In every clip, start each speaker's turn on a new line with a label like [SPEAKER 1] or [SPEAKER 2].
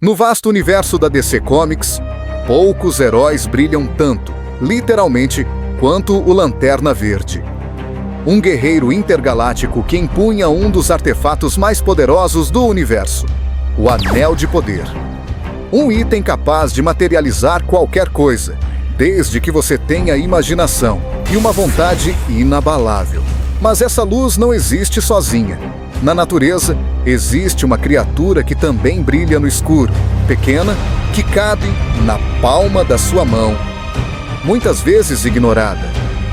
[SPEAKER 1] No vasto universo da DC Comics, poucos heróis brilham tanto, literalmente, quanto o Lanterna Verde. Um guerreiro intergaláctico que empunha um dos artefatos mais poderosos do universo, o Anel de Poder. Um item capaz de materializar qualquer coisa, desde que você tenha imaginação e uma vontade inabalável. Mas essa luz não existe sozinha. Na natureza, existe uma criatura que também brilha no escuro, pequena, que cabe na palma da sua mão. Muitas vezes ignorada,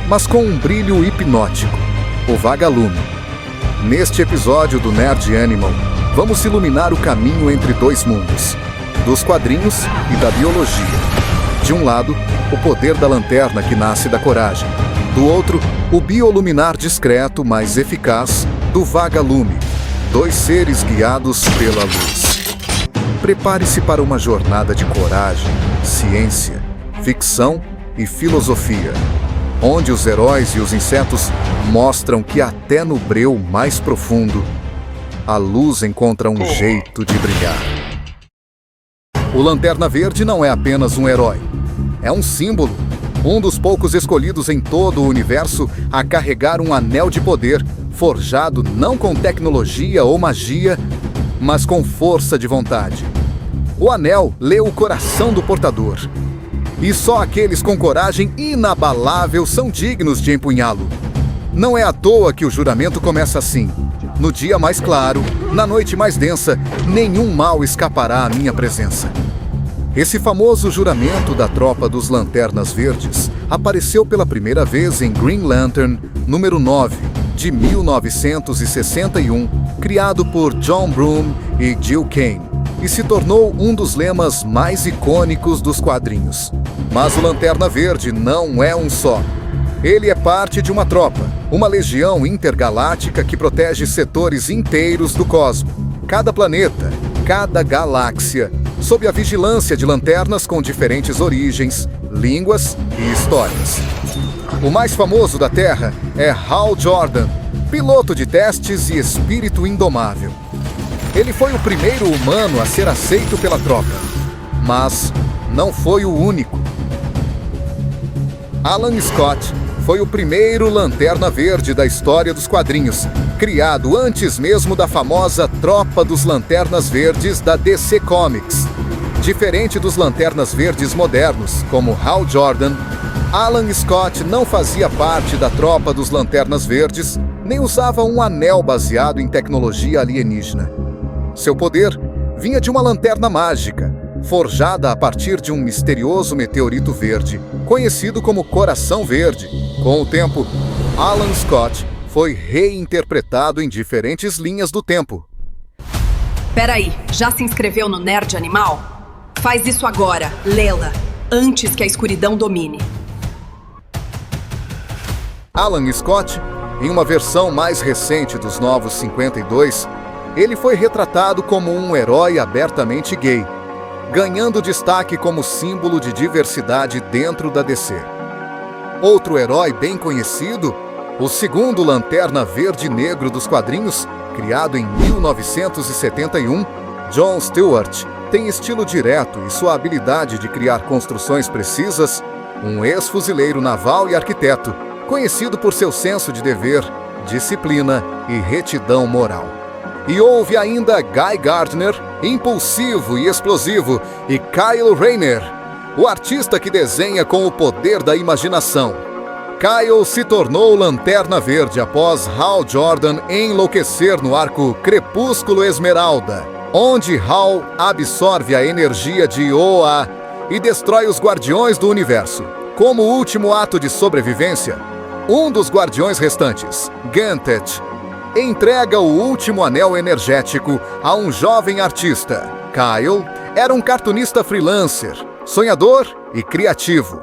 [SPEAKER 1] mas com um brilho hipnótico, o Vagalume. Neste episódio do Nerd Animal, vamos iluminar o caminho entre dois mundos, dos quadrinhos e da biologia. De um lado, o poder da lanterna que nasce da coragem. Do outro, o bioluminar discreto, mas eficaz, do Vagalume. Dois seres guiados pela luz. Prepare-se para uma jornada de coragem, ciência, ficção e filosofia, onde os heróis e os insetos mostram que até no breu mais profundo, a luz encontra um jeito de brilhar. O Lanterna Verde não é apenas um herói. É um símbolo, um dos poucos escolhidos em todo o universo a carregar um anel de poder, forjado não com tecnologia ou magia, mas com força de vontade. O anel lê o coração do portador. E só aqueles com coragem inabalável são dignos de empunhá-lo. Não é à toa que o juramento começa assim. No dia mais claro, na noite mais densa, nenhum mal escapará à minha presença. Esse famoso juramento da tropa dos Lanternas Verdes apareceu pela primeira vez em Green Lantern, número 9, de 1961, criado por John Byrne e Gil Kane, e se tornou um dos lemas mais icônicos dos quadrinhos. Mas o Lanterna Verde não é um só. Ele é parte de uma tropa, uma legião intergaláctica que protege setores inteiros do cosmos. Cada planeta, cada galáxia, sob a vigilância de lanternas com diferentes origens, línguas e histórias. O mais famoso da Terra é Hal Jordan, piloto de testes e espírito indomável. Ele foi o primeiro humano a ser aceito pela tropa, mas não foi o único. Alan Scott foi o primeiro Lanterna Verde da história dos quadrinhos, criado antes mesmo da famosa Tropa dos Lanternas Verdes da DC Comics. Diferente dos Lanternas Verdes modernos, como Hal Jordan, Alan Scott não fazia parte da Tropa dos Lanternas Verdes, nem usava um anel baseado em tecnologia alienígena. Seu poder vinha de uma lanterna mágica, forjada a partir de um misterioso meteorito verde, conhecido como Coração Verde. Com o tempo, Alan Scott foi reinterpretado em diferentes linhas do tempo.
[SPEAKER 2] Peraí, já se inscreveu no Nerd Animal? Faz isso agora, lê-la, antes que a escuridão domine.
[SPEAKER 1] Alan Scott, em uma versão mais recente dos Novos 52, ele foi retratado como um herói abertamente gay, ganhando destaque como símbolo de diversidade dentro da DC. Outro herói bem conhecido, o segundo Lanterna Verde Negro dos quadrinhos, criado em 1971, John Stewart, tem estilo direto e sua habilidade de criar construções precisas, um ex-fuzileiro naval e arquiteto, conhecido por seu senso de dever, disciplina e retidão moral. E houve ainda Guy Gardner, impulsivo e explosivo, e Kyle Rayner, o artista que desenha com o poder da imaginação. Kyle se tornou Lanterna Verde após Hal Jordan enlouquecer no arco Crepúsculo Esmeralda, onde Hal absorve a energia de Oa e destrói os Guardiões do Universo. Como último ato de sobrevivência, um dos Guardiões restantes, Ganthet, entrega o último anel energético a um jovem artista. Kyle era um cartunista freelancer, sonhador e criativo.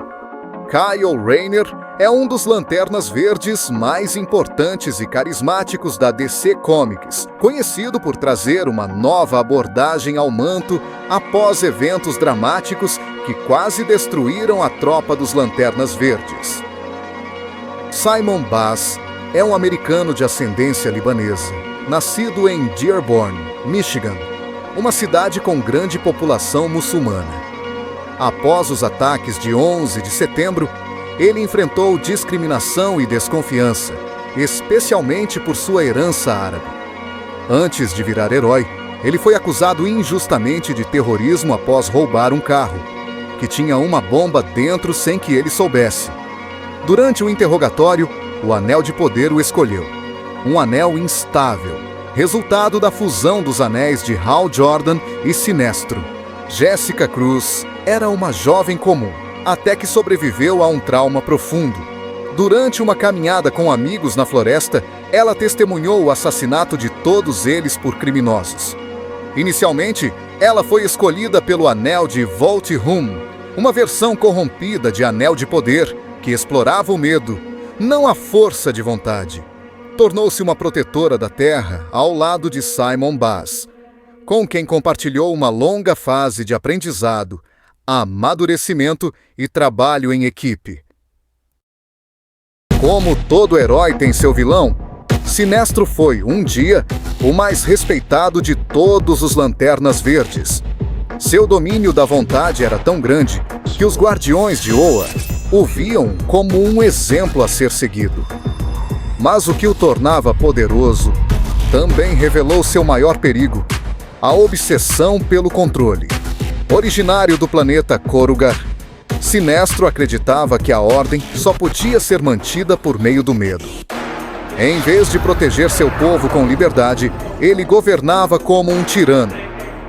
[SPEAKER 1] Kyle Rayner é um dos Lanternas Verdes mais importantes e carismáticos da DC Comics, conhecido por trazer uma nova abordagem ao manto após eventos dramáticos que quase destruíram a tropa dos Lanternas Verdes. Simon Bass é um americano de ascendência libanesa, nascido em Dearborn, Michigan. uma cidade com grande população muçulmana. Após os ataques de 11 de setembro, ele enfrentou discriminação e desconfiança, especialmente por sua herança árabe. Antes de virar herói, ele foi acusado injustamente de terrorismo após roubar um carro, que tinha uma bomba dentro sem que ele soubesse. Durante o interrogatório, o Anel de Poder o escolheu. Um anel instável, resultado da fusão dos anéis de Hal Jordan e Sinestro. Jessica Cruz era uma jovem comum, até que sobreviveu a um trauma profundo. Durante uma caminhada com amigos na floresta, ela testemunhou o assassinato de todos eles por criminosos. Inicialmente, ela foi escolhida pelo Anel de Volthoom, uma versão corrompida de Anel de Poder que explorava o medo, não a força de vontade. Tornou-se uma protetora da Terra ao lado de Simon Baz, com quem compartilhou uma longa fase de aprendizado, amadurecimento e trabalho em equipe. Como todo herói tem seu vilão, Sinestro foi, um dia, o mais respeitado de todos os Lanternas Verdes. Seu domínio da vontade era tão grande que os Guardiões de Oa o viam como um exemplo a ser seguido. Mas o que o tornava poderoso também revelou seu maior perigo: a obsessão pelo controle. Originário do planeta Korugar, Sinestro acreditava que a ordem só podia ser mantida por meio do medo. Em vez de proteger seu povo com liberdade, ele governava como um tirano,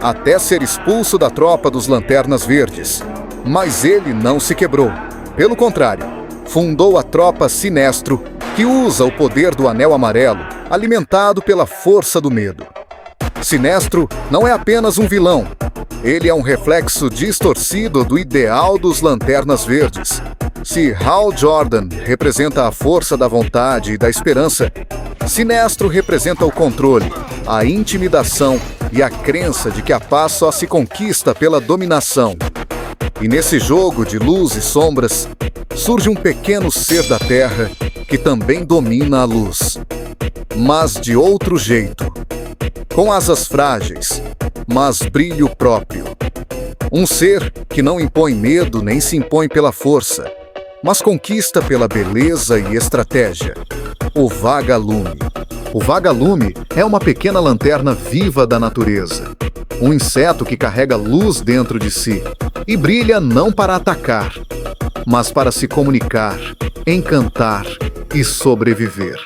[SPEAKER 1] até ser expulso da tropa dos Lanternas Verdes. Mas ele não se quebrou. Pelo contrário, fundou a tropa Sinestro, que usa o poder do Anel Amarelo, alimentado pela força do medo. Sinestro não é apenas um vilão. Ele é um reflexo distorcido do ideal dos Lanternas Verdes. Se Hal Jordan representa a força da vontade e da esperança, Sinestro representa o controle, a intimidação e a crença de que a paz só se conquista pela dominação. E nesse jogo de luz e sombras, surge um pequeno ser da Terra que também domina a luz. Mas de outro jeito. Com asas frágeis, mas brilho próprio. Um ser que não impõe medo nem se impõe pela força, mas conquista pela beleza e estratégia. O Vagalume. O Vagalume é uma pequena lanterna viva da natureza. Um inseto que carrega luz dentro de si e brilha não para atacar, mas para se comunicar, encantar e sobreviver.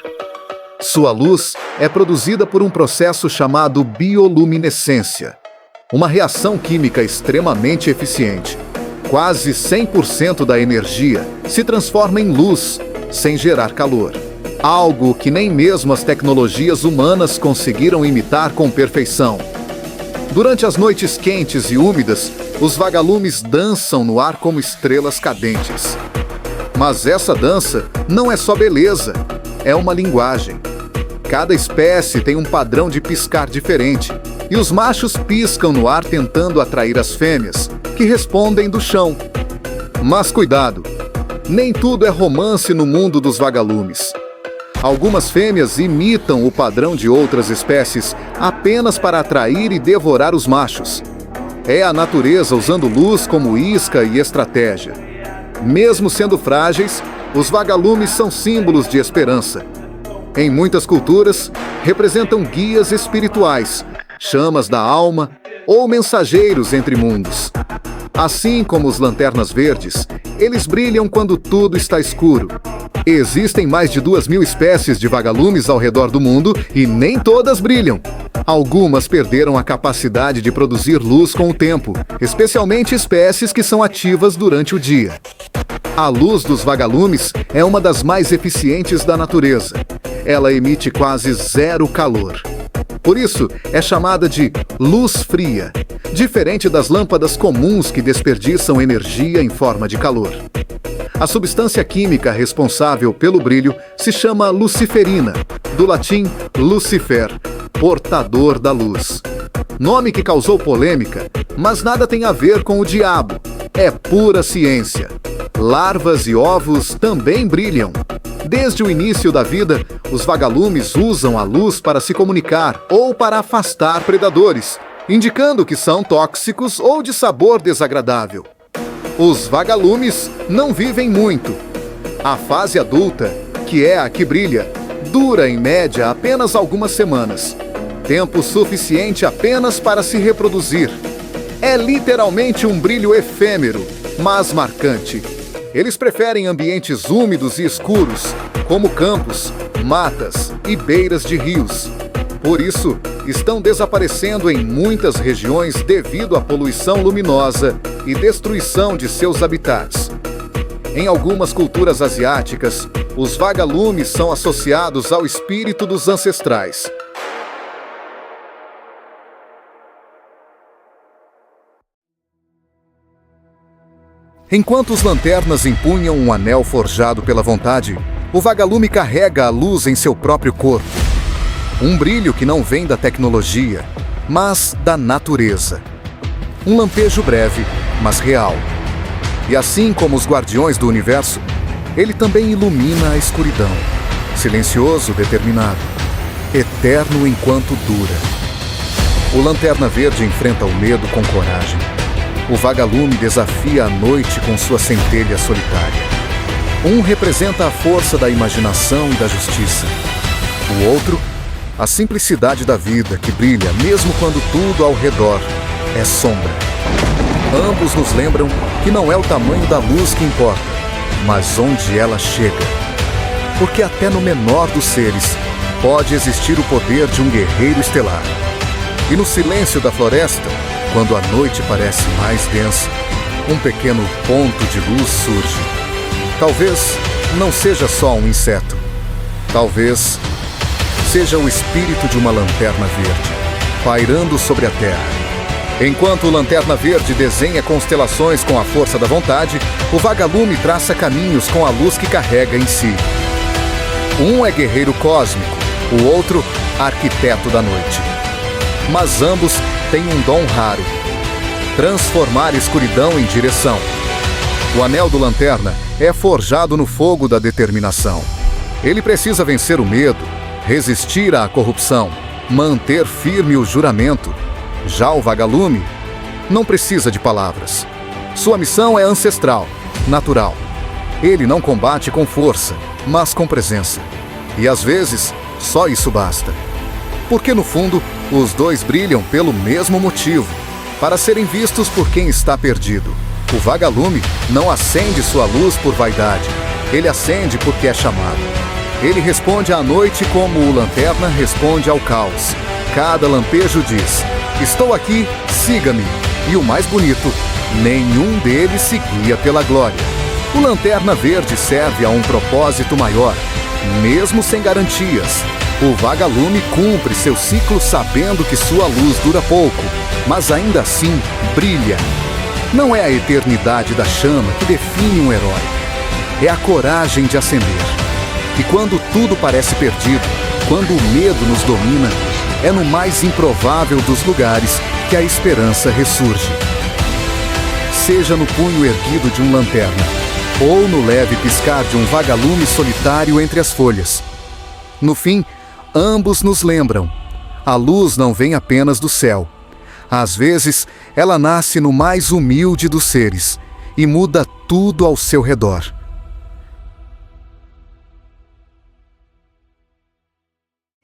[SPEAKER 1] Sua luz é produzida por um processo chamado bioluminescência, uma reação química extremamente eficiente. Quase 100% da energia se transforma em luz, sem gerar calor. Algo que nem mesmo as tecnologias humanas conseguiram imitar com perfeição. Durante as noites quentes e úmidas, os vagalumes dançam no ar como estrelas cadentes. Mas essa dança não é só beleza, é uma linguagem. Cada espécie tem um padrão de piscar diferente, e os machos piscam no ar tentando atrair as fêmeas, que respondem do chão. Mas cuidado, nem tudo é romance no mundo dos vagalumes. Algumas fêmeas imitam o padrão de outras espécies apenas para atrair e devorar os machos. É a natureza usando luz como isca e estratégia. Mesmo sendo frágeis, os vagalumes são símbolos de esperança. Em muitas culturas, representam guias espirituais, chamas da alma ou mensageiros entre mundos. Assim como os Lanternas Verdes, eles brilham quando tudo está escuro. Existem mais de 2.000 espécies de vagalumes ao redor do mundo e nem todas brilham. Algumas perderam a capacidade de produzir luz com o tempo, especialmente espécies que são ativas durante o dia. A luz dos vagalumes é uma das mais eficientes da natureza. Ela emite quase zero calor. Por isso, é chamada de luz fria, diferente das lâmpadas comuns que desperdiçam energia em forma de calor. A substância química responsável pelo brilho se chama luciferina, do latim Lucifer, portador da luz. Nome que causou polêmica, mas nada tem a ver com o diabo. É pura ciência. Larvas e ovos também brilham. Desde o início da vida, os vagalumes usam a luz para se comunicar ou para afastar predadores, indicando que são tóxicos ou de sabor desagradável. Os vagalumes não vivem muito. A fase adulta, que é a que brilha, dura em média apenas algumas semanas. Tempo suficiente apenas para se reproduzir. É literalmente um brilho efêmero, mas marcante. Eles preferem ambientes úmidos e escuros, como campos, matas e beiras de rios. Por isso, estão desaparecendo em muitas regiões devido à poluição luminosa e destruição de seus habitats. Em algumas culturas asiáticas, os vagalumes são associados ao espírito dos ancestrais. Enquanto os lanternas empunham um anel forjado pela vontade, o vagalume carrega a luz em seu próprio corpo. Um brilho que não vem da tecnologia, mas da natureza. Um lampejo breve, mas real. E assim como os guardiões do universo, ele também ilumina a escuridão. Silencioso, determinado. Eterno enquanto dura. O Lanterna Verde enfrenta o medo com coragem. O vagalume desafia a noite com sua centelha solitária. Um representa a força da imaginação e da justiça. O outro, a simplicidade da vida que brilha mesmo quando tudo ao redor é sombra. Ambos nos lembram que não é o tamanho da luz que importa, mas onde ela chega. Porque até no menor dos seres pode existir o poder de um guerreiro estelar. E no silêncio da floresta, quando a noite parece mais densa, um pequeno ponto de luz surge. Talvez não seja só um inseto. Talvez seja o espírito de uma lanterna verde, pairando sobre a terra. Enquanto o Lanterna Verde desenha constelações com a força da vontade, o vagalume traça caminhos com a luz que carrega em si. Um é guerreiro cósmico, o outro, arquiteto da noite. Mas ambos têm um dom raro: transformar escuridão em direção. O anel do Lanterna é forjado no fogo da determinação. Ele precisa vencer o medo, resistir à corrupção, manter firme o juramento. Já o vagalume não precisa de palavras. Sua missão é ancestral, natural. Ele não combate com força, mas com presença. E às vezes, só isso basta. Porque no fundo, os dois brilham pelo mesmo motivo: para serem vistos por quem está perdido. O vagalume não acende sua luz por vaidade. Ele acende porque é chamado. Ele responde à noite como o Lanterna responde ao caos. Cada lampejo diz: estou aqui, siga-me. E o mais bonito, nenhum deles se guia pela glória. O Lanterna Verde serve a um propósito maior, mesmo sem garantias. O vagalume cumpre seu ciclo sabendo que sua luz dura pouco, mas ainda assim brilha. Não é a eternidade da chama que define um herói. É a coragem de acender. E quando tudo parece perdido, quando o medo nos domina, é no mais improvável dos lugares que a esperança ressurge. Seja no punho erguido de um lanterna, ou no leve piscar de um vagalume solitário entre as folhas. No fim, ambos nos lembram: a luz não vem apenas do céu. Às vezes, ela nasce no mais humilde dos seres e muda tudo ao seu redor.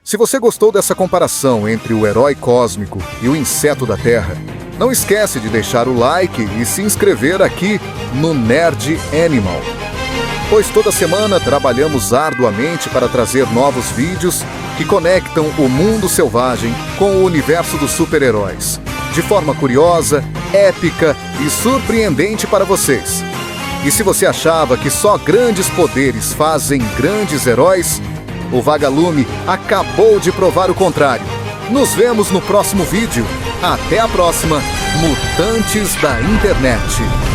[SPEAKER 1] Se você gostou dessa comparação entre o herói cósmico e o inseto da Terra, não esquece de deixar o like e se inscrever aqui no Nerd Animal. Pois toda semana trabalhamos arduamente para trazer novos vídeos que conectam o mundo selvagem com o universo dos super-heróis, de forma curiosa, épica e surpreendente para vocês. E se você achava que só grandes poderes fazem grandes heróis, o vagalume acabou de provar o contrário. Nos vemos no próximo vídeo. Até a próxima, mutantes da internet!